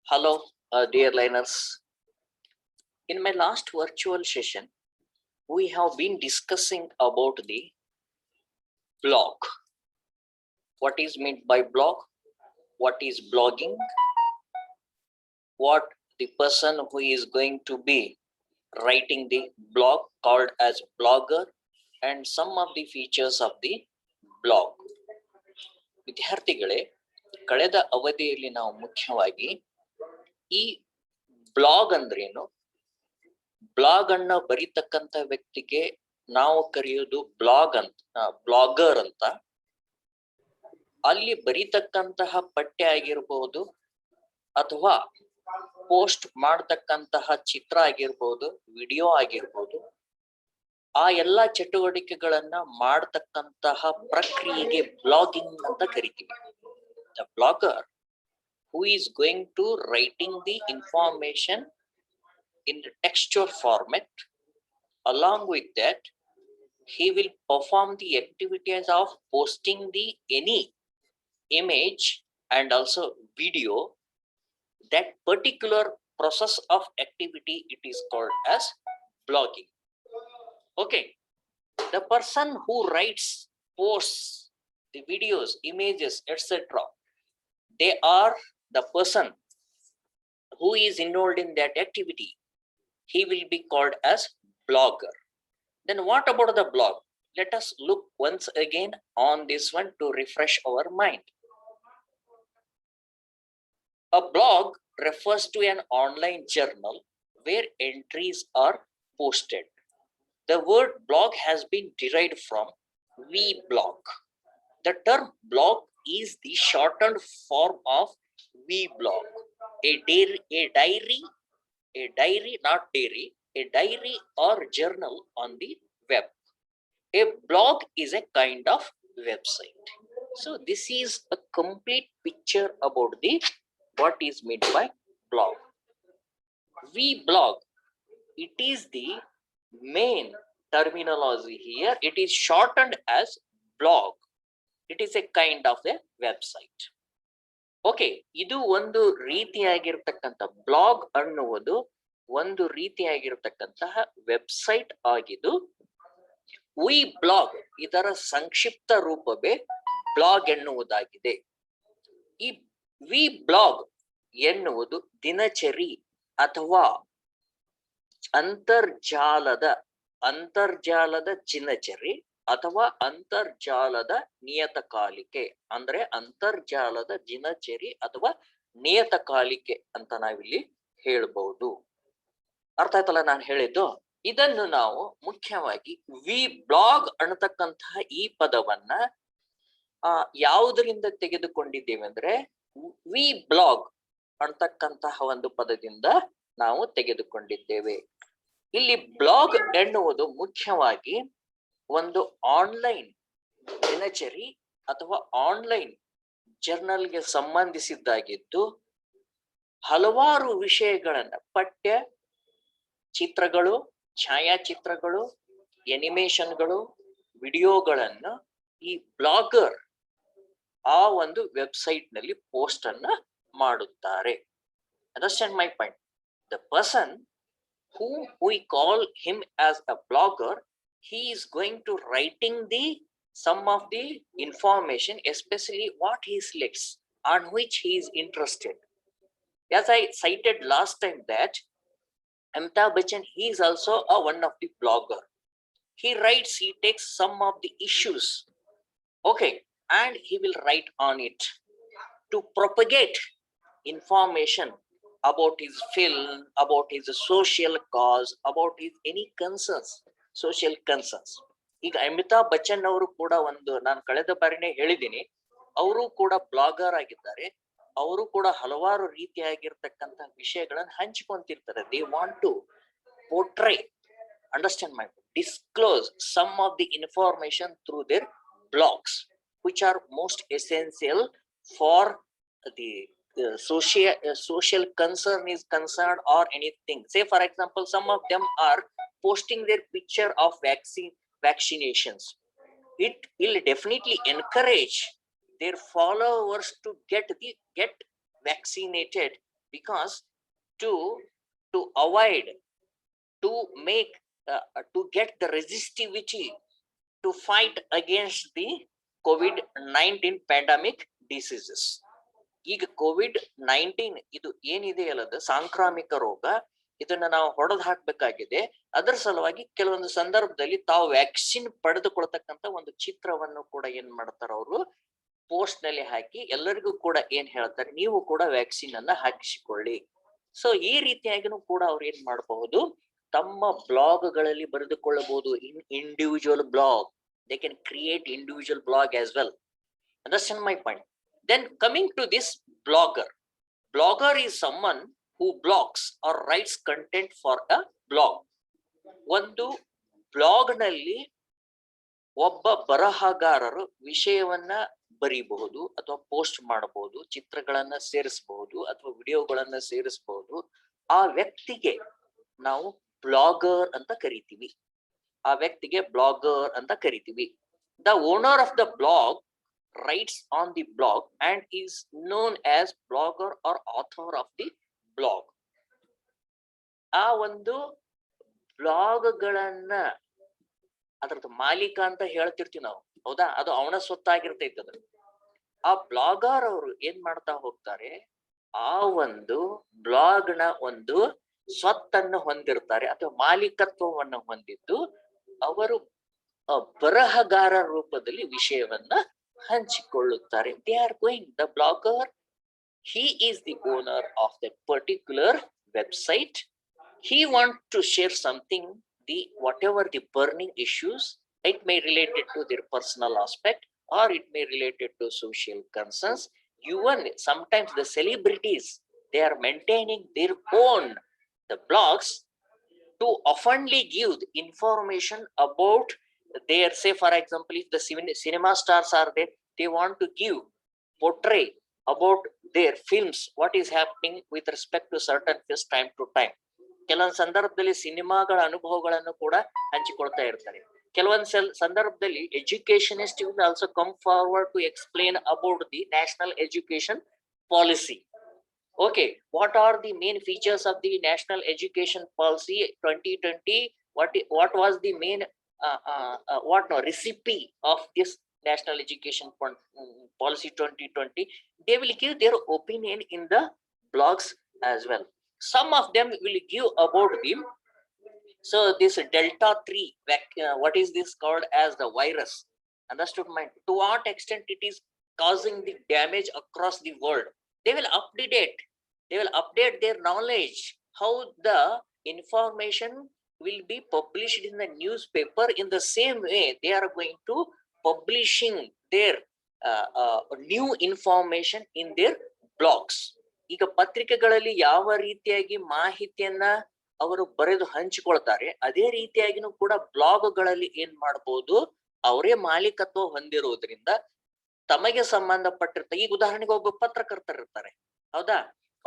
Hello, dear learners. In my last virtual session, we have been discussing about the blog. What is meant by blog? What is blogging? What the person who is going to be writing the blog called as blogger, and some of the features of the blog. ವಿದ್ಯಾರ್ಥಿಗಳೇ, ಕಳೆದ ಅವಧಿಯಲ್ಲಿ ನಾವು ಮುಖ್ಯವಾಗಿ ಈ blog ಅಂದ್ರೇನು, blog ಅನ್ನ ಬರೀತಕ್ಕಂತ ವ್ಯಕ್ತಿಗೆ ನಾವು ಕರೆಯೋದು ಬ್ಲಾಗರ್ ಅಂತ. ಅಲ್ಲಿ ಬರೀತಕ್ಕಂತಹ ಪಠ್ಯ ಆಗಿರ್ಬಹುದು ಅಥವಾ ಪೋಸ್ಟ್ ಮಾಡತಕ್ಕಂತಹ ಚಿತ್ರ ಆಗಿರ್ಬಹುದು, ವಿಡಿಯೋ ಆಗಿರ್ಬಹುದು, ಆ ಎಲ್ಲಾ ಚಟುವಟಿಕೆಗಳನ್ನ ಮಾಡತಕ್ಕಂತಹ ಪ್ರಕ್ರಿಯೆಗೆ ಬ್ಲಾಗಿಂಗ್ ಅಂತ ಕರಿತೀವಿ. The blogger who is going to writing the information in the textual format. Along with that, he will perform the activities of posting the any image and also video. That particular process of activity, it is called as blogging. Okay, the person who writes, posts the videos, images, etc., they are the person who is involved in that activity. He will be called as blogger. Then what about the blog? Let us look once again on this one to refresh our mind. A blog refers to an online journal where entries are posted. The word blog has been derived from weblog. The term blog is the shortened form of weblog, a diary or journal on the web. A blog is a kind of website. So this is a complete picture about the what is meant by blog. Weblog, it is the main terminology here. It is shortened as blog. It is a kind of a website. Okay, ಇದು ಒಂದು ರೀತಿಯಾಗಿರ್ತಕ್ಕಂಥ blog ಅನ್ನುವುದು ಒಂದು ರೀತಿಯಾಗಿರ್ತಕ್ಕಂತಹ website ಆಗಿದ್ದು, V blog ಇದರ ಸಂಕ್ಷಿಪ್ತ ರೂಪವೇ blog ಎನ್ನುವುದಾಗಿದೆ. ಈ ವಿ ಬ್ಲಾಗ್ ಎನ್ನುವುದು ದಿನಚರಿ ಅಥವಾ ಅಂತರ್ಜಾಲದ ದಿನಚರಿ ಅಥವಾ ಅಂತರ್ಜಾಲದ ನಿಯತಕಾಲಿಕೆ, ಅಂದ್ರೆ ಅಂತರ್ಜಾಲದ ದಿನಚರಿ ಅಥವಾ ನಿಯತಕಾಲಿಕೆ ಅಂತ ನಾವಿಲ್ಲಿ ಹೇಳ್ಬಹುದು. ಅರ್ಥ ಆಯ್ತಲ್ಲ ನಾನು ಹೇಳಿದ್ದು? ಇದನ್ನು ನಾವು ಮುಖ್ಯವಾಗಿ ವಿ ಬ್ಲಾಗ್ ಅನ್ನತಕ್ಕಂತಹ ಈ ಪದವನ್ನ ಯಾವುದರಿಂದ ತೆಗೆದುಕೊಂಡಿದ್ದೇವೆ ಅಂದ್ರೆ ವಿ ಬ್ಲಾಗ್ ಅನ್ನತಕ್ಕಂತಹ ಒಂದು ಪದದಿಂದ ನಾವು ತೆಗೆದುಕೊಂಡಿದ್ದೇವೆ. ಇಲ್ಲಿ ಬ್ಲಾಗ್ ಎನ್ನುವುದು ಮುಖ್ಯವಾಗಿ ಒಂದು ಆನ್ಲೈನ್ ದಿನಚರಿ ಅಥವಾ ಆನ್ಲೈನ್ ಜರ್ನಲ್ಗೆ ಸಂಬಂಧಿಸಿದ್ದಾಗಿದ್ದು, ಹಲವಾರು ವಿಷಯಗಳನ್ನ ಪಠ್ಯ ಚಿತ್ರಗಳು, ಛಾಯಾಚಿತ್ರಗಳು, ಎನಿಮೇಷನ್ಗಳು, ವಿಡಿಯೋಗಳನ್ನು ಈ ಬ್ಲಾಗರ್ ಆ ಒಂದು ವೆಬ್ಸೈಟ್ ನಲ್ಲಿ ಪೋಸ್ಟ್ ಅನ್ನ ಮಾಡುತ್ತಾರೆ. Understand my point? The person whom we call him as a blogger, he is going to writing the some of the information, especially what he selects, on which he is interested. As I cited last time that Amitabh Bachchan, he is also one of the blogger. He writes, he takes some of the issues, okay, and he will write on it to propagate information about his film, about his social cause, about his any concerns, social concerns. ಈಗ ಅಮಿತಾಬ್ ಬಚ್ಚನ್ ಅವರು ಕೂಡ ಒಂದು, ನಾನು ಕಳೆದ ಬಾರಿನೇ ಹೇಳಿದ್ದೀನಿ, ಅವರು ಕೂಡ blogger ಆಗಿದ್ದಾರೆ. ಅವರು ಕೂಡ ಹಲವಾರು ರೀತಿಯಾಗಿರ್ತಕ್ಕಂಥ ವಿಷಯಗಳನ್ನು ಹಂಚಿಕೊಂತಿರ್ತಾರೆ. They want to portray, understand my, disclose some of the information through their blogs, which are most essential for the social concern is concerned or anything. Say for example, some of them are posting their picture of vaccinations. It will definitely encourage their followers to get vaccinated because to avoid, to make, to get the resistivity to fight against the COVID-19 pandemic diseases. ಈಗ COVID-19 ಇದು ಏನಿದೆ ಅಲ್ಲದ ಸಾಂಕ್ರಾಮಿಕ ರೋಗ, ಇದನ್ನ ನಾವು ಹೊಡೆದು ಹಾಕ್ಬೇಕಾಗಿದೆ. ಅದರ ಸಲುವಾಗಿ ಕೆಲವೊಂದು ಸಂದರ್ಭದಲ್ಲಿ ತಾವು ವ್ಯಾಕ್ಸಿನ್ ಪಡೆದುಕೊಳ್ತಕ್ಕಂತ ಒಂದು ಚಿತ್ರವನ್ನು ಕೂಡ ಏನ್ ಮಾಡ್ತಾರ ಅವರು ಪೋಸ್ಟ್ ನಲ್ಲಿ ಹಾಕಿ ಎಲ್ಲರಿಗೂ ಕೂಡ ಏನ್ ಹೇಳ್ತಾರೆ, ನೀವು ಕೂಡ ವ್ಯಾಕ್ಸಿನ್ ಅನ್ನ ಹಾಕಿಸಿಕೊಳ್ಳಿ. ಸೊ ಈ ರೀತಿಯಾಗಿನೂ ಕೂಡ ಅವ್ರು ಏನ್ ಮಾಡಬಹುದು, ತಮ್ಮ ಬ್ಲಾಗ್ ಗಳಲ್ಲಿ ಬರೆದುಕೊಳ್ಳಬಹುದು. Individual blog, they can create individual blog as well. Understand my point? Then coming to this blogger is someone who blogs or writes content for a blog. ಒಂದು ಬ್ಲಾಗ್ ನಲ್ಲಿ ಒಬ್ಬ ಬರಹಗಾರರು ವಿಷಯವನ್ನ ಬರೀಬಹುದು ಅಥವಾ ಪೋಸ್ಟ್ ಮಾಡಬಹುದು, ಚಿತ್ರಗಳನ್ನ ಸೇರಿಸಬಹುದು ಅಥವಾ ವಿಡಿಯೋಗಳನ್ನ ಸೇರಿಸಬಹುದು. ಆ ವ್ಯಕ್ತಿಗೆ ನಾವು ಬ್ಲಾಗರ್ ಅಂತ ಕರಿತೀವಿ. ಆ ವ್ಯಕ್ತಿಗೆ ಬ್ಲಾಗರ್ ಅಂತ ಕರಿತೀವಿ. The owner of the blog writes on the blog and is known as blogger or author of the blog. ಆ ಒಂದು ಬ್ಲಾಗ್ಗಳನ್ನ ಅದ್ರದ್ದು ಮಾಲೀಕ ಅಂತ ಹೇಳ್ತಿರ್ತೀವಿ ನಾವು, ಹೌದಾ? ಅದು ಅವನ ಸ್ವತ್ತಾಗಿರ್ತೈತೆ. ಅದು ಆ ಬ್ಲಾಗರ್ ಅವರು ಏನ್ ಮಾಡ್ತಾ ಹೋಗ್ತಾರೆ, ಆ ಒಂದು ಬ್ಲಾಗ್ ನ ಒಂದು ಸ್ವತ್ತನ್ನು ಹೊಂದಿರ್ತಾರೆ ಅಥವಾ ಮಾಲೀಕತ್ವವನ್ನು ಹೊಂದಿದ್ದು ಅವರು ಬರಹಗಾರ ರೂಪದಲ್ಲಿ ವಿಷಯವನ್ನ ಹಂಚಿಕೊಳ್ಳುತ್ತಾರೆ. They are going, the blogger, he is the owner of that particular website. He wants to share something, the whatever the burning issues, it may related to their personal aspect or it may related to social concerns. Even sometimes the celebrities, they are maintaining their own the blogs to oftenly give the information about their, say for example, if the cinema stars are there, they want to portray about their films, what is happening with respect to certain films time to time. ಕೆಲವೊಂದು ಸಂದರ್ಭದಲ್ಲಿ ಸಿನಿಮಾಗಳ ಅನುಭವಗಳನ್ನು ಕೂಡ ಹಂಚಿಕೊಳ್ತಾ ಇರ್ತಾರೆ. ಕೆಲವೊಂದು ಸಂದರ್ಭದಲ್ಲಿ educationist will also come forward to explain about the national education policy. Okay, what are the main features of the national education policy 2020? What was the main recipe of this national education policy 2020? They will give their opinion in the blogs as well. Some of them will give about them. So this Delta 3, what is this called as the virus? Understood my? To what extent it is causing the damage across the world? They will update their knowledge, how the information will be published in the newspaper. In the same way, they are going to publishing their new information in their blogs. ಈಗ ಪತ್ರಿಕೆಗಳಲ್ಲಿ ಯಾವ ರೀತಿಯಾಗಿ ಮಾಹಿತಿಯನ್ನ ಅವರು ಬರೆದು ಹಂಚಿಕೊಳ್ತಾರೆ, ಅದೇ ರೀತಿಯಾಗಿನೂ ಕೂಡ ಬ್ಲಾಗ್ಗಳಲ್ಲಿ ಏನ್ ಮಾಡಬಹುದು, ಅವರೇ ಮಾಲೀಕತ್ವ ಹೊಂದಿರುವುದರಿಂದ ತಮಗೆ ಸಂಬಂಧಪಟ್ಟಿರ್ತಾರೆ. ಈಗ ಉದಾಹರಣೆಗೆ ಒಬ್ಬ ಪತ್ರಕರ್ತರಿರ್ತಾರೆ, ಹೌದಾ?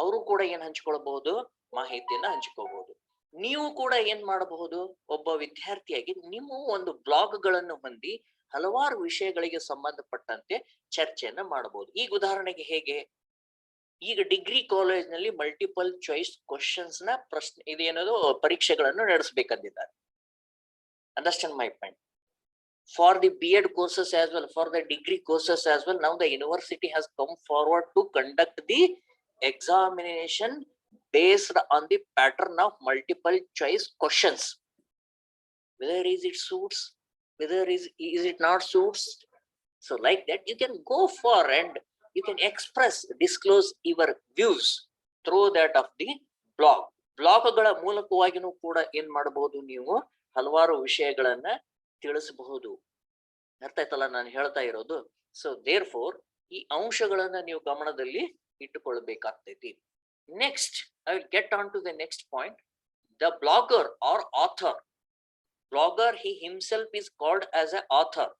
ಅವರು ಕೂಡ ಏನ್ ಹಂಚಿಕೊಳ್ಬಹುದು, ಮಾಹಿತಿಯನ್ನ ಹಂಚಿಕೊಳ್ಬಹುದು. ನೀವು ಕೂಡ ಏನ್ ಮಾಡಬಹುದು, ಒಬ್ಬ ವಿದ್ಯಾರ್ಥಿಯಾಗಿ ನೀವು ಒಂದು ಬ್ಲಾಗ್ಗಳನ್ನು ಹೊಂದಿ ಹಲವಾರು ವಿಷಯಗಳಿಗೆ ಸಂಬಂಧಪಟ್ಟಂತೆ ಚರ್ಚೆಯನ್ನ ಮಾಡಬಹುದು. ಈಗ ಉದಾಹರಣೆಗೆ ಹೇಗೆ, ಈಗ ಡಿಗ್ರಿ ಕಾಲೇಜ್ ನಲ್ಲಿ ಮಲ್ಟಿಪಲ್ ಚಾಯ್ಸ್ ಕ್ವಶನ್ಸ್ ನ ಪ್ರಶ್ನೆ ಇದೇನದು ಪರೀಕ್ಷೆಗಳನ್ನು ನಡೆಸಬೇಕಂದಿದ್ದಾರೆ. Understand my point? For the B.Ed courses as well, for the degree courses as well, now the university has come forward to conduct the examination based on the pattern of multiple choice questions. Whether is it suits, whether is it not suits. So like that, you can go for and you can express, disclose your views through that of the blog. ಬ್ಲಾಗ್ಗಳ ಮೂಲಕವಾಗಿನೂ ಕೂಡ ಏನ್ ಮಾಡಬಹುದು, ನೀವು ಹಲವಾರು ವಿಷಯಗಳನ್ನ ತಿಳಿಸಬಹುದು. ಅರ್ಥ ಆಯ್ತಲ್ಲ ನಾನು ಹೇಳ್ತಾ ಇರೋದು? ಸೊ ದೇರ್ ಫೋರ್ ಈ ಅಂಶಗಳನ್ನ ನೀವು ಗಮನದಲ್ಲಿ ಇಟ್ಟುಕೊಳ್ಬೇಕಾಗ್ತೈತಿ. Next I will get on to the next point. The blogger or author. Blogger he himself is called as a author.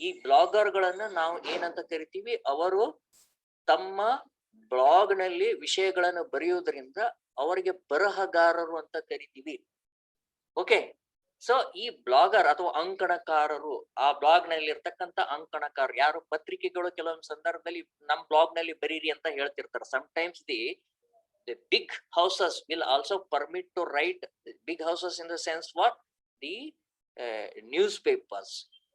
ಈ ಬ್ಲಾಗರ್ಗಳನ್ನ ನಾವು ಏನಂತ ಕರಿತೀವಿ, ಅವರು ತಮ್ಮ ಬ್ಲಾಗ್ ನಲ್ಲಿ ವಿಷಯಗಳನ್ನು ಬರೆಯುವುದರಿಂದ ಅವರಿಗೆ ಬರಹಗಾರರು ಅಂತ ಕರಿತೀವಿ. ಓಕೆ, ಸೊ ಈ ಬ್ಲಾಗರ್ ಅಥವಾ ಅಂಕಣಕಾರರು, ಆ ಬ್ಲಾಗ್ ನಲ್ಲಿ ಇರ್ತಕ್ಕಂಥ ಅಂಕಣಕಾರರು ಯಾರು, ಪತ್ರಿಕೆಗಳು ಕೆಲವೊಂದು ಸಂದರ್ಭದಲ್ಲಿ ನಮ್ ಬ್ಲಾಗ್ ನಲ್ಲಿ ಬರೀರಿ ಅಂತ ಹೇಳ್ತಿರ್ತಾರೆ. Sometimes the The big houses will also permit to write, big houses in the sense what? The newspapers,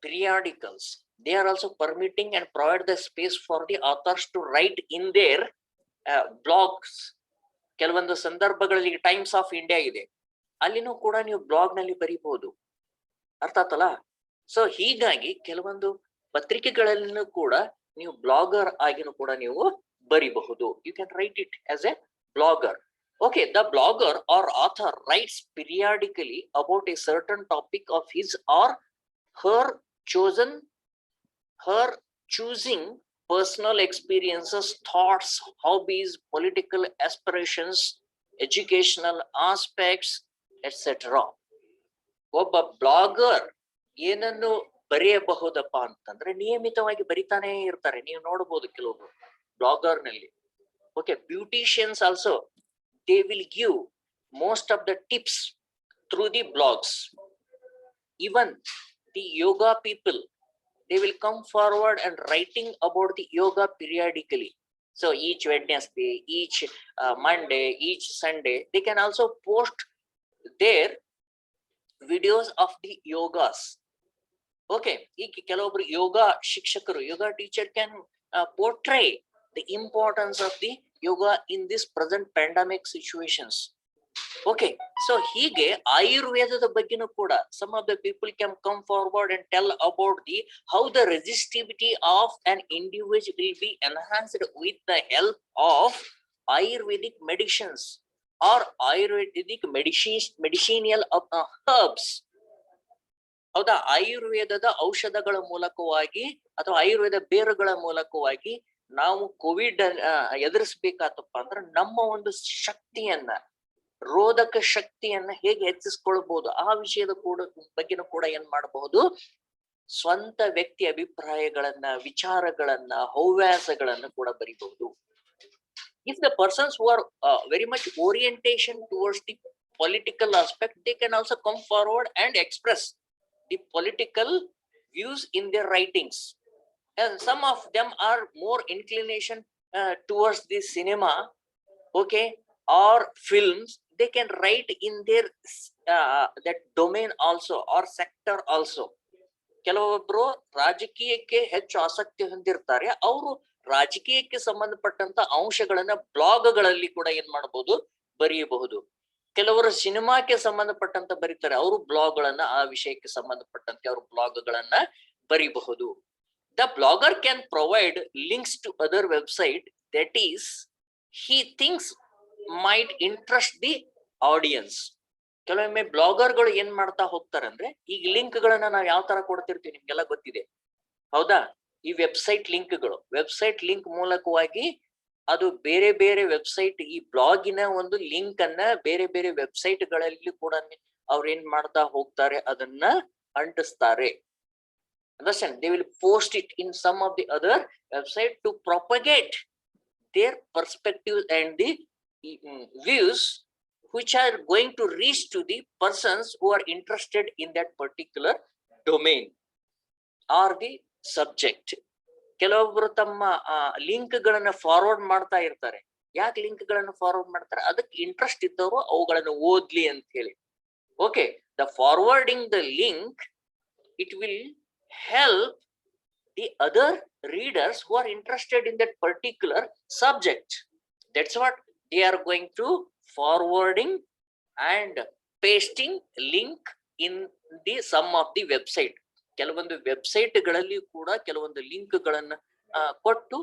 periodicals, they are also permitting and provide the space for the authors to write in their blogs. ಕೆಲವೊಂದು ಸಂದರ್ಭಗಳಲ್ಲಿ times of India ಇದೆ, ಅಲ್ಲಿನೂ ಕೂಡ ನೀವು blog ನಲ್ಲಿ ಬರೀಬಹುದು. ಅರ್ಥ ಆತಲ್ಲ? So ಹೀಗಾಗಿ ಕೆಲವೊಂದು ಪತ್ರಿಕೆಗಳಲ್ಲೂ ಕೂಡ ನೀವು ಬ್ಲಾಗರ್ ಆಗಿನೂ ಕೂಡ ನೀವು ಬರಿಬಹುದು. You can write it as a blogger. Okay, the blogger or author writes periodically about a certain topic of his or her choosing personal experiences, thoughts, hobbies, political aspirations, educational aspects, etc. ಒಬ್ಬ blogger ಏನನ್ನು ಬರೆಯಬಹುದಪ್ಪ ಅಂತಂದ್ರೆ ನಿಯಮಿತವಾಗಿ ಬರಿತಾನೆ ಇರ್ತಾರೆ. ನೀವು ನೋಡಬಹುದು ಕೆಲವೊಬ್ರು blogger ನಲ್ಲಿ. Okay, beauticians also, they will give most of the tips through the blogs. Even the yoga people, they will come forward and writing about the yoga periodically. So each Wednesday, each Monday, each Sunday, they can also post their videos of the yogas. Okay, ಕೆಲವೊಬ್ರು ಯೋಗ ಶಿಕ್ಷಕರು, ಯೋಗ teacher can portray the importance of the yoga in this present pandemic situations. Okay, so hige ayurvedada baggenu kuda some of the people can come forward and tell about the how the resistivity of an individual will be enhanced with the help of ayurvedic medicines or ayurvedic medicinal herbs. ಹೌದಾ, ಆಯುರ್ವೇದದ ಔಷಧಗಳ ಮೂಲಕವಾಗಿ ಅಥವಾ ಆಯುರ್ವೇದ ಬೇರುಗಳ ಮೂಲಕವಾಗಿ ನಾವು Covid ಎದುರಿಸಬೇಕಾತಪ್ಪ ಅಂದ್ರೆ ನಮ್ಮ ಒಂದು ಶಕ್ತಿಯನ್ನ, ರೋಧಕ ಶಕ್ತಿಯನ್ನ ಹೇಗೆ ಹೆಚ್ಚಿಸ್ಕೊಳ್ಬಹುದು ಆ ವಿಷಯದ ಬಗ್ಗೆನೂ ಕೂಡ ಏನ್ ಮಾಡಬಹುದು, ಸ್ವಂತ ವ್ಯಕ್ತಿ ಅಭಿಪ್ರಾಯಗಳನ್ನ, ವಿಚಾರಗಳನ್ನ, ಹವ್ಯಾಸಗಳನ್ನ ಕೂಡ ಬರೀಬಹುದು. If the persons who are very much orientation towards the political aspect, they can also come forward and express the political views in their writings. And some of them are more inclination towards the cinema, okay, or films. They can write in their that domain also or sector also. ಕೆಲವೊಬ್ರು ರಾಜಕೀಯಕ್ಕೆ ಹೆಚ್ಚು ಆಸಕ್ತಿ ಹೊಂದಿರ್ತಾರೆ, ಅವರು ರಾಜಕೀಯಕ್ಕೆ ಸಂಬಂಧಪಟ್ಟಂತ ಅಂಶಗಳನ್ನ ಬ್ಲಾಗ್ಗಳಲ್ಲಿ ಕೂಡ ಏನ್ ಮಾಡಬಹುದು, ಬರೆಯಬಹುದು. ಕೆಲವರು ಸಿನಿಮಾಕ್ಕೆ ಸಂಬಂಧಪಟ್ಟಂತ ಬರೀತಾರೆ, ಅವರು ಬ್ಲಾಗ್ಗಳನ್ನ ಆ ವಿಷಯಕ್ಕೆ ಸಂಬಂಧಪಟ್ಟಂತೆ ಅವರು ಬ್ಲಾಗ್ಗಳನ್ನ ಬರೀಬಹುದು. The blogger can provide links to other website that is he thinks might interest the audience. ಕೆಲವೊಮ್ಮೆ ಬ್ಲಾಗರ್ಗಳು ಏನ್ ಮಾಡ್ತಾ ಹೋಗ್ತಾರಂದ್ರೆ, ಈಗ ಲಿಂಕ್ ಗಳನ್ನ ನಾವು ಯಾವ ತರ ಕೊಡ್ತಿರ್ತೀವಿ ನಿಮ್ಗೆಲ್ಲ ಗೊತ್ತಿದೆ ಹೌದಾ. ಈ ವೆಬ್ಸೈಟ್ ಲಿಂಕ್ ಮೂಲಕವಾಗಿ ಅದು ಬೇರೆ ಬೇರೆ ವೆಬ್ಸೈಟ್, ಈ ಬ್ಲಾಗಿನ ಒಂದು ಲಿಂಕ್ ಅನ್ನ ಬೇರೆ ಬೇರೆ ವೆಬ್ಸೈಟ್ ಗಳಲ್ಲಿ ಕೂಡ ಅವ್ರು ಏನ್ ಮಾಡ್ತಾ ಹೋಗ್ತಾರೆ, ಅದನ್ನ ಅಂಟಿಸ್ತಾರೆ. Understand? They will post it in some of the other website to propagate their perspective and the views which are going to reach to the persons who are interested in that particular domain or the subject. ಕೆಲವೊಬ್ರು ತಮ್ಮ link ಗಳನ್ನ forward ಮಾಡ್ತಾ ಇರ್ತಾರೆ. ಯಾಕೆ link ಗಳನ್ನ forward ಮಾಡ್ತಾರೆ? ಅದಕ್ಕೆ interest ಇದ್ದವರು ಅವುಗಳನ್ನು ಓದ್ಲಿ ಅಂತ ಹೇಳಿ. Okay, the forwarding the link, it will help the other readers who are interested in that particular subject. That's what they are going to forwarding and pasting link in the some of the website. ಕೆಲವೊಂದು website ಗಳಲ್ಲಿ ಕೂಡ ಕೆಲವೊಂದು link ಗಳನ್ನ ಕೊಟ್ಟು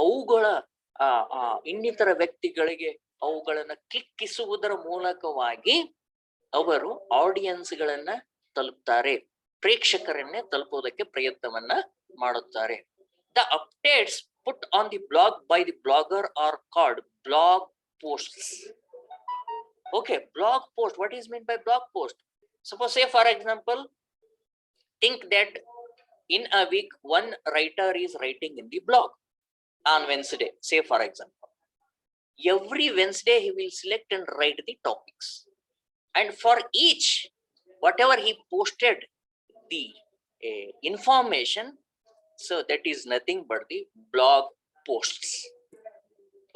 ಅವುಗಳ ಇನ್ನಿತರ ವ್ಯಕ್ತಿಗಳಿಗೆ ಅವುಗಳನ್ನ ಕ್ಲಿಕ್ಕಿಸುವುದರ ಮೂಲಕವಾಗಿ ಅವರು ಆಡಿಯನ್ಸ್ ಗಳನ್ನ ತಲುಪ್ತಾರೆ, ಪ್ರೇಕ್ಷಕರನ್ನೇ ತಲುಪುವುದಕ್ಕೆ ಪ್ರಯತ್ನವನ್ನ ಮಾಡುತ್ತಾರೆ. The updates put on the blog by the blogger are called blog posts. Okay, blog post. What is meant by blog post? Suppose, say for example, think that in a week one writer is writing in the blog on Wednesday, say for example. Every Wednesday he will select and write the topics, and for each whatever he posted the information, so that is nothing but the blog posts.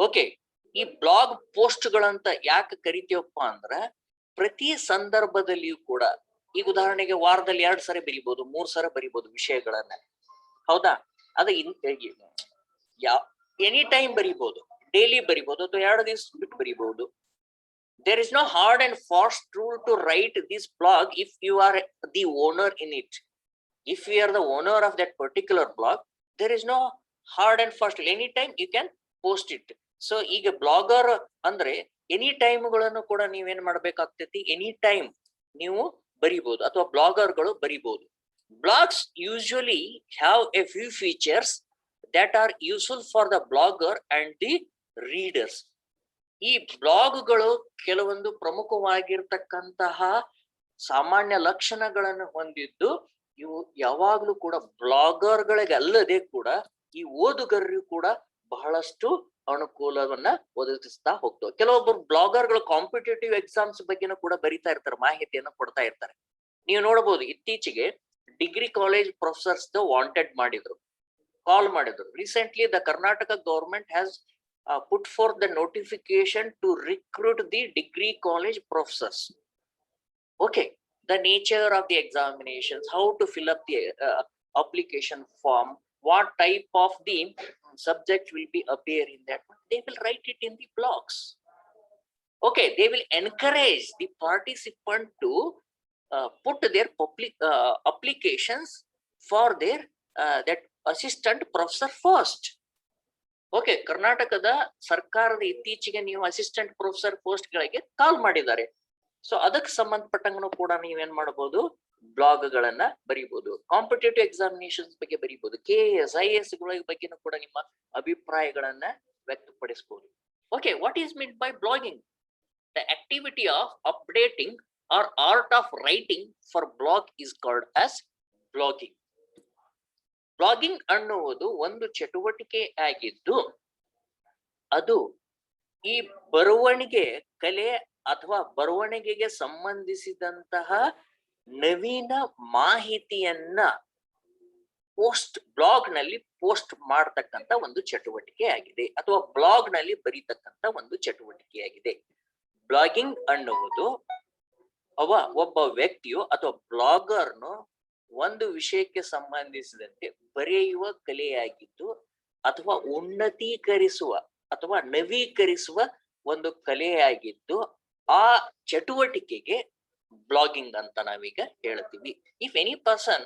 Okay, ಈ blog ಪೋಸ್ಟ್ಗಳಂತ ಯಾಕೆ ಕರಿತೀವಪ್ಪ ಅಂದ್ರ ಪ್ರತಿ ಸಂದರ್ಭದಲ್ಲಿಯೂ ಕೂಡ, ಈಗ ಉದಾಹರಣೆಗೆ ವಾರದಲ್ಲಿ 2 ಸರಿ ಬರಿಬಹುದು, 3 ಸರಿ ಬರಿಬಹುದು ವಿಷಯಗಳನ್ನ, ಹೌದಾ? ಅದ ಎನಿ ಟೈಮ್ ಬರಿಬಹುದು, ಡೈಲಿ ಬರಿಬಹುದು, ಅಥವಾ 2 ದಿವಸ ಬಿಟ್ಟು ಬರಿಬಹುದು. There is no hard and fast rule to write this blog if you are the owner in it. If you are the owner of that particular blog, there is no hard and fast rule. Anytime you can post it. So ಈಗ blogger ಅಂದ್ರೆ any time ಗಳನ್ನು ಕೂಡ ನೀವೇನ್ ಮಾಡ್ಬೇಕಾಗ್ತೈತಿ, any time ನೀವು ಬರಿಬಹುದು ಅಥವಾ ಬ್ಲಾಗರ್ಗಳು ಬರಿಬಹುದು. Blogs usually have a few features that are useful for the blogger and the readers. ಈ ಬ್ಲಾಗ್ಗಳು ಕೆಲವೊಂದು ಪ್ರಮುಖವಾಗಿರ್ತಕ್ಕಂತಹ ಸಾಮಾನ್ಯ ಲಕ್ಷಣಗಳನ್ನು ಹೊಂದಿದ್ದು, ಇವು ಯಾವಾಗ್ಲೂ ಕೂಡ ಬ್ಲಾಗರ್ಗಳಿಗೆ ಅಲ್ಲದೆ ಕೂಡ ಈ ಓದುಗರಿಗೂ ಕೂಡ ಬಹಳಷ್ಟು ಅನುಕೂಲವನ್ನ ಒದಗಿಸ್ತಾ ಹೋಗ್ತವೆ. ಕೆಲವೊಬ್ಬರು ಬ್ಲಾಗರ್ಗಳು ಕಾಂಪಿಟೇಟಿವ್ ಎಕ್ಸಾಮ್ಸ್ ಬಗ್ಗೆನೂ ಕೂಡ ಬರಿತಾ ಇರ್ತಾರೆ, ಮಾಹಿತಿಯನ್ನು ಕೊಡ್ತಾ ಇರ್ತಾರೆ. ನೀವು ನೋಡಬಹುದು, ಇತ್ತೀಚೆಗೆ ಡಿಗ್ರಿ ಕಾಲೇಜ್ ಪ್ರೊಫೆಸರ್ಸ್ ವಾಂಟೆಡ್ ಮಾಡಿದ್ರು, ಕಾಲ್ ಮಾಡಿದ್ರು. Recently the Karnataka government has put forth the notification to recruit the degree college professors. Okay, the nature of the examinations, how to fill up the application form, what type of the subject will be appear in that one, they will write it in the blogs. Okay, they will encourage the participant to put their public applications for their that assistant professor first. Okay, ಕರ್ನಾಟಕದ ಸರ್ಕಾರದ ಇತ್ತೀಚೆಗೆ ನೀವು assistant professor post ಗಳಿಗೆ ಕಾಲ್ ಮಾಡಿದ್ದಾರೆ. So ಅದಕ್ಕೆ ಸಂಬಂಧಪಟ್ಟಂಗೂ ಕೂಡ ನೀವೇನ್ ಮಾಡಬಹುದು, ಬ್ಲಾಗ್ ಗಳನ್ನ ಬರೀಬಹುದು. ಕಾಂಪಿಟೇಟಿವ್ ಎಕ್ಸಾಮಿನೇಷನ್ಸ್ ಬಗ್ಗೆ ಬರೀಬಹುದು, KS IAS ಗಳ ಬಗ್ಗೆನೂ ಕೂಡ ನಿಮ್ಮ ಅಭಿಪ್ರಾಯಗಳನ್ನ ವ್ಯಕ್ತಪಡಿಸಬಹುದು. Okay, what is mean by blogging? The activity of updating or art of writing for blog is called as blogging. Blogging ಅನ್ನುವುದು ಒಂದು ಚಟುವಟಿಕೆ ಆಗಿದ್ದು, ಅದು ಈ ಬರವಣಿಗೆ ಕಲೆ ಅಥವಾ ಬರವಣಿಗೆಗೆ ಸಂಬಂಧಿಸಿದಂತಹ ನವೀನ ಮಾಹಿತಿಯನ್ನ ಬ್ಲಾಗ್ ನಲ್ಲಿ ಪೋಸ್ಟ್ ಮಾಡತಕ್ಕಂತ ಒಂದು ಚಟುವಟಿಕೆ ಆಗಿದೆ, ಅಥವಾ ಬ್ಲಾಗ್ ನಲ್ಲಿ ಬರೀತಕ್ಕಂತ ಒಂದು ಚಟುವಟಿಕೆಯಾಗಿದೆ. ಬ್ಲಾಗಿಂಗ್ ಅನ್ನುವುದು ಒಬ್ಬ ವ್ಯಕ್ತಿಯು ಅಥವಾ ಬ್ಲಾಗರ್ನು ಒಂದು ವಿಷಯಕ್ಕೆ ಸಂಬಂಧಿಸಿದಂತೆ ಬರೆಯುವ ಕಲೆಯಾಗಿದ್ದು, ಅಥವಾ ಉನ್ನತೀಕರಿಸುವ ಅಥವಾ ನವೀಕರಿಸುವ ಒಂದು ಕಲೆಯಾಗಿದ್ದು, ಆ ಚಟುವಟಿಕೆಗೆ ಬ್ಲಾಗಿಂಗ್ ಅಂತ ನಾವೀಗ ಹೇಳ್ತೀವಿ. If any person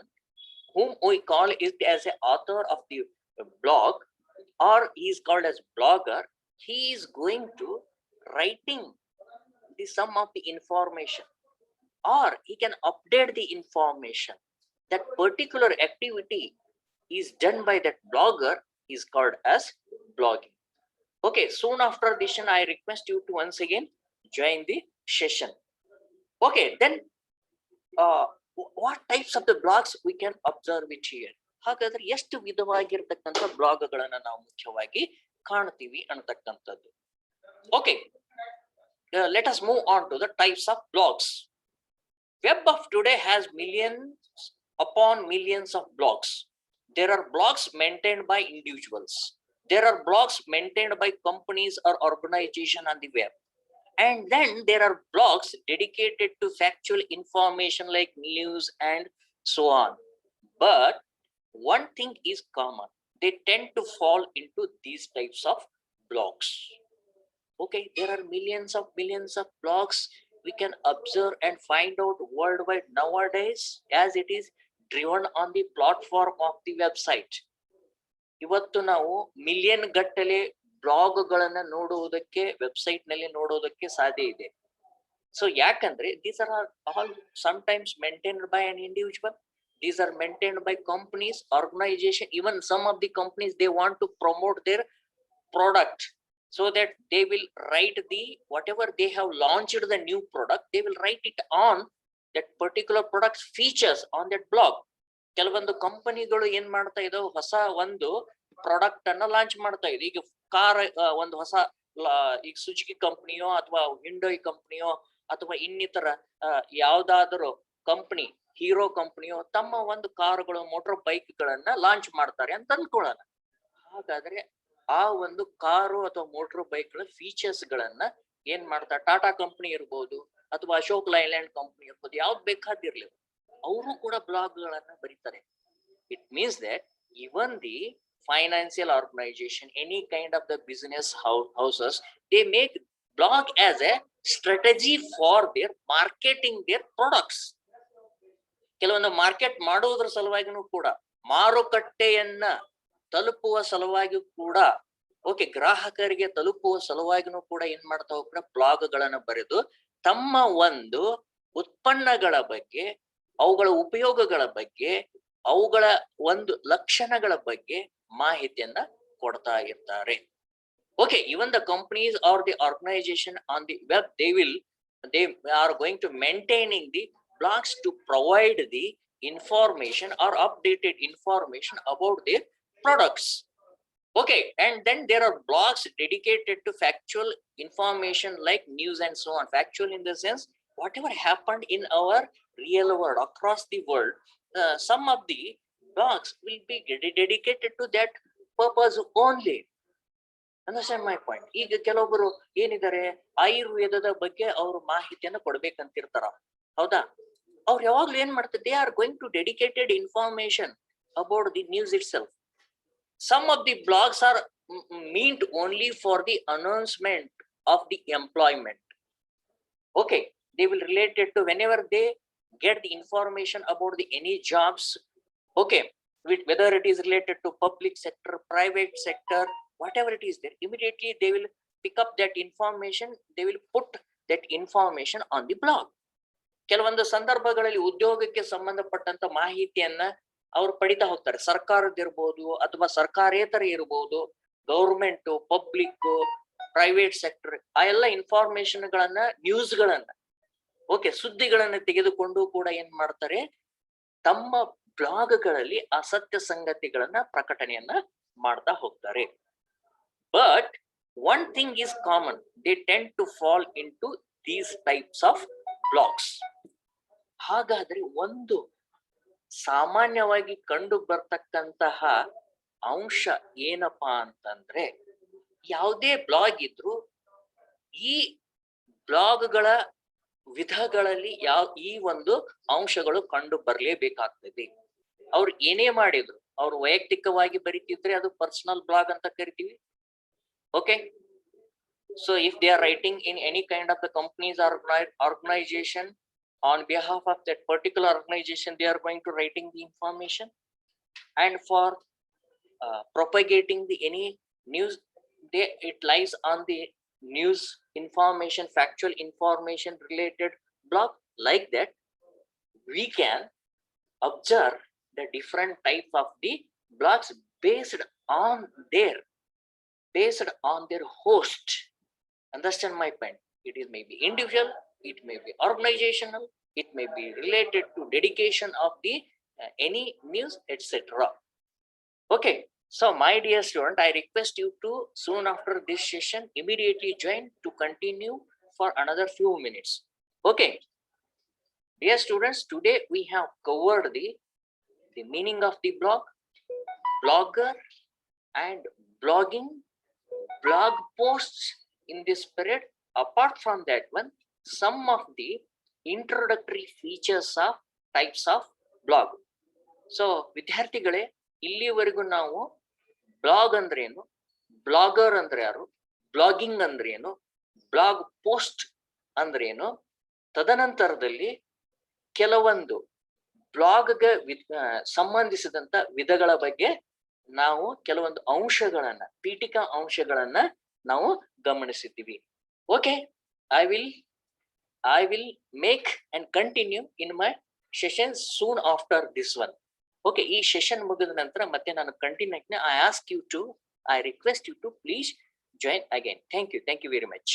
whom we call it as a author of the blog, or he is called as blogger, he is going to writing the sum of the information, or he can update the information. That particular activity is done by that blogger is called as blogging. Okay, soon after this I request you to once again join the session. Okay, then what types of the blogs we can observe it here? ಹಾಗಾದ್ರೆ ಎಷ್ಟು ವಿಧವಾಗಿರ್ತಕ್ಕಂಥ ಬ್ಲಾಗ್ಗಳನ್ನ ನಾವು ಮುಖ್ಯವಾಗಿ ಕಾಣ್ತೀವಿ ಅನ್ನತಕ್ಕಂಥದ್ದು. Okay, let us move on to the types of blogs. Web of today has millions upon millions of blogs. There are blogs maintained by individuals. There are blogs maintained by companies or organizations on the web. And then there are blogs dedicated to factual information like news and so on. But one thing is common. They tend to fall into these types of blogs. Okay, there are millions of blogs we can observe and find out worldwide nowadays, as it is driven on the platform of the website. ಇವತ್ತು ನಾವು million ಗಟ್ಟಲೆ blog ಗಳನ್ನ ನೋಡುವುದಕ್ಕೆ website ನಲ್ಲಿ ನೋಡುವುದಕ್ಕೆ ಸಾಧ್ಯ ಇದೆ. So ಯಾಕಂದ್ರೆ these are all sometimes maintained by an individual, these are maintained by companies, organization, even some of the companies they want to promote their product, so that they will write the whatever they have launched the new product, they will write it on that particular product features on that blog. ಕೆಲವೊಂದು ಕಂಪನಿಗಳು ಏನ್ ಮಾಡ್ತಾ ಇದಾವೆ, ಹೊಸ ಒಂದು product ಅನ್ನ launch ಮಾಡ್ತಾ ಇದೆ. ಈಗ ಕಾರ್ ಒಂದು ಹೊಸ ಈಗ ಸುಜುಕಿ ಕಂಪನಿಯೋ ಅಥವಾ ಹಿಂಡೋಯ್ ಕಂಪನಿಯೋ ಅಥವಾ ಇನ್ನಿತರ ಯಾವ್ದಾದ್ರು ಕಂಪನಿ, ಹೀರೋ ಕಂಪನಿಯೋ ತಮ್ಮ ಒಂದು ಕಾರುಗಳು, ಮೋಟಾರ್ ಬೈಕ್ ಗಳನ್ನ ಲಾಂಚ್ ಮಾಡ್ತಾರೆ ಅಂತ ಅನ್ಕೊಳ್ಳೋಣ. ಹಾಗಾದ್ರೆ ಆ ಒಂದು ಕಾರು ಅಥವಾ ಮೋಟರ್ ಬೈಕ್ ಗಳ ಫೀಚರ್ಸ್ ಗಳನ್ನ ಏನ್ ಮಾಡ್ತಾರೆ, ಟಾಟಾ ಕಂಪನಿ ಇರ್ಬೋದು ಅಥವಾ ಅಶೋಕ್ ಲೈಲ್ಯಾಂಡ್ ಕಂಪನಿ ಇರ್ಬೋದು, ಯಾವ್ದು ಬೇಕಾದಿರ್ಲಿ, ಅವರು ಕೂಡ ಬ್ಲಾಗ್ ಗಳನ್ನ ಬರೀತಾರೆ. It means that even the financial organization, any kind of the business houses, they make blog as a strategy for their marketing their products. ಕೆಲವೊಂದು ಮಾರ್ಕೆಟ್ ಮಾಡುವುದರ ಸಲುವಾಗಿನೂ ಕೂಡ, ಮಾರುಕಟ್ಟೆಯನ್ನ ತಲುಪುವ ಸಲುವಾಗಿ ಕೂಡ, ಓಕೆ, ಗ್ರಾಹಕರಿಗೆ ತಲುಪುವ ಸಲುವಾಗಿನೂ ಕೂಡ ಏನ್ ಮಾಡ್ತಾ ಹೋಗ್ತಾರೆ, ಬ್ಲಾಗ್ ಗಳನ್ನ ಬರೆದು ತಮ್ಮ ಒಂದು ಉತ್ಪನ್ನಗಳ ಬಗ್ಗೆ, ಅವುಗಳ ಉಪಯೋಗಗಳ ಬಗ್ಗೆ, ಅವುಗಳ ಒಂದು ಲಕ್ಷಣಗಳ ಬಗ್ಗೆ ಮಾಹಿತಿಯನ್ನ ಕೊಡ್ತಾ ಇರ್ತಾರೆ. Okay, even the companies or the organization on the web, they are going to maintaining the blogs to provide the information or updated information about their products. Okay, and then there are blogs dedicated to factual information like news and so on. Factual in the sense, whatever happened in our real world, across the world, some of the blogs will be dedicated to that purpose only. Understand my point? ಈಗ ಕೆಲವೊಬ್ಬರು ಏನಿದ್ದಾರೆ, ಆಯುರ್ವೇದದ ಬಗ್ಗೆ ಅವರು ಮಾಹಿತಿಯನ್ನು ಕೊಡ್ಬೇಕಂತಿರ್ತಾರ, ಹೌದಾ? ಅವ್ರು ಯಾವಾಗ್ಲೂ ಏನ್ ಮಾಡ್ತಾರೆ, they are going to dedicated information about the news itself. Some of the blogs are meant only for the announcement of the employment. Okay, they will relate it to whenever they get the information about the any jobs. Okay, whether it is related to public sector, private sector, whatever it is there, immediately they will pick up that information, they will put that information on the blog. ಕೆಲವೊಂದು ಸಂದರ್ಭಗಳಲ್ಲಿ ಉದ್ಯೋಗಕ್ಕೆ ಸಂಬಂಧಪಟ್ಟಂತ ಮಾಹಿತಿಯನ್ನ ಅವ್ರು ಪಡಿತಾ ಹೋಗ್ತಾರೆ. ಸರ್ಕಾರದಿರ್ಬೋದು ಅಥವಾ ಸರ್ಕಾರೇತರ ಇರ್ಬೋದು, ಗೌರ್ಮೆಂಟ್, ಪಬ್ಲಿಕ್, ಪ್ರೈವೇಟ್ ಸೆಕ್ಟರ್, ಆ ಎಲ್ಲ ಇನ್ಫಾರ್ಮೇಶನ್ ಗಳನ್ನ, ನ್ಯೂಸ್ ಗಳನ್ನ, ಓಕೆ, ಸುದ್ದಿಗಳನ್ನ ತೆಗೆದುಕೊಂಡು ಕೂಡ ಏನ್ ಮಾಡ್ತಾರೆ, ತಮ್ಮ ಬ್ಲಾಗ್ಗಳಲ್ಲಿ ಆ ಸತ್ಯ ಸಂಗತಿಗಳನ್ನ ಪ್ರಕಟಣೆಯನ್ನ ಮಾಡ್ತಾ ಹೋಗ್ತಾರೆ. But one thing is common, they tend to fall into these types of blogs. ಹಾಗಾದ್ರೆ ಒಂದು ಸಾಮಾನ್ಯವಾಗಿ ಕಂಡು ಬರ್ತಕ್ಕಂತಹ ಅಂಶ ಏನಪ್ಪಾ ಅಂತಂದ್ರೆ, ಯಾವುದೇ ಬ್ಲಾಗ್ ಇದ್ರು ಈ ಬ್ಲಾಗ್ಗಳ ವಿಧಗಳಲ್ಲಿ ಈ ಒಂದು ಅಂಶಗಳು ಕಂಡು ಬರ್ಲೇಬೇಕಾಗ್ತದೆ. ಅವ್ರು ಏನೇ ಮಾಡಿದ್ರು, ಅವ್ರು ವೈಯಕ್ತಿಕವಾಗಿ ಬರೀತಿದ್ರೆ ಅದು ಪರ್ಸನಲ್ ಬ್ಲಾಗ್ ಅಂತ ಕರಿತೀವಿ. Okay, so if they are writing in any kind of the companies or organisation, on behalf of that particular organization, they are going to writing the information. And for propagating the any news, it lies on the news information, factual information related blog. Like that, we can observe the different type of the blogs based on their host. Understand my point? It is maybe individual, it may be organizational, it may be related to dedication of the any news, etc. Okay, so my dear student, I request you to soon after this session immediately join to continue for another few minutes. Okay, dear students, today we have covered the meaning of the blog, blogger, and blogging, blog posts in this period. Apart from that one, some of the introductory features of types of blog. So ವಿದ್ಯಾರ್ಥಿಗಳೇ, ಇಲ್ಲಿವರೆಗೂ ನಾವು blog ಅಂದ್ರೆ ಏನು, blogger ಅಂದ್ರೆ ಯಾರು, blogging ಅಂದ್ರೆ ಏನು, blog post ಅಂದ್ರೆ ಏನು, ತದನಂತರದಲ್ಲಿ ಕೆಲವೊಂದು ಬ್ಲಾಗ್ಗೆ ಸಂಬಂಧಿಸಿದಂತ ವಿಧಗಳ ಬಗ್ಗೆ ನಾವು ಕೆಲವೊಂದು ಅಂಶಗಳನ್ನ, ಪೀಠಿಕಾ ಅಂಶಗಳನ್ನ ನಾವು ಗಮನಿಸಿದ್ದೀವಿ. Okay, I will make and continue in my session soon after this one. Okay, ಈ ಸೆಷನ್ ಮುಗಿದ ನಂತರ ಮತ್ತೆ ನಾನು continue I request you to please join again. Thank you very much.